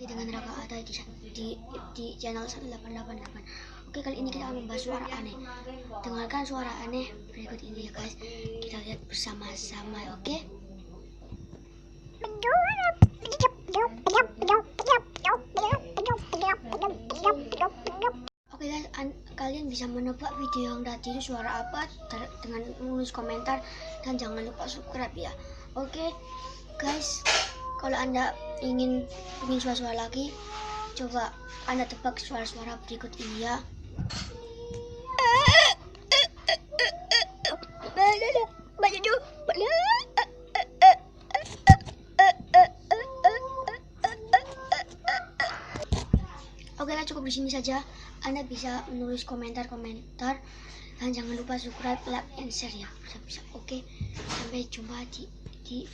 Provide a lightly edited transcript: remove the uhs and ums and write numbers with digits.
lagi dengan Raka Atai di channel 188. Oke, kali ini kita akan membahas suara aneh. Dengarkan suara aneh berikut ini ya guys. Kita lihat bersama-sama, oke? Oke guys, kalian bisa menebak video yang tadi itu suara apa dengan menulis komentar, dan jangan lupa subscribe ya. Oke guys, kalau anda ingin suara-suara lagi, coba anda tebak suara-suara berikut ini ya. Oke lah, cukup di sini saja. Anda bisa menulis komentar dan jangan lupa subscribe, like, and share ya. Oke, sampai jumpa di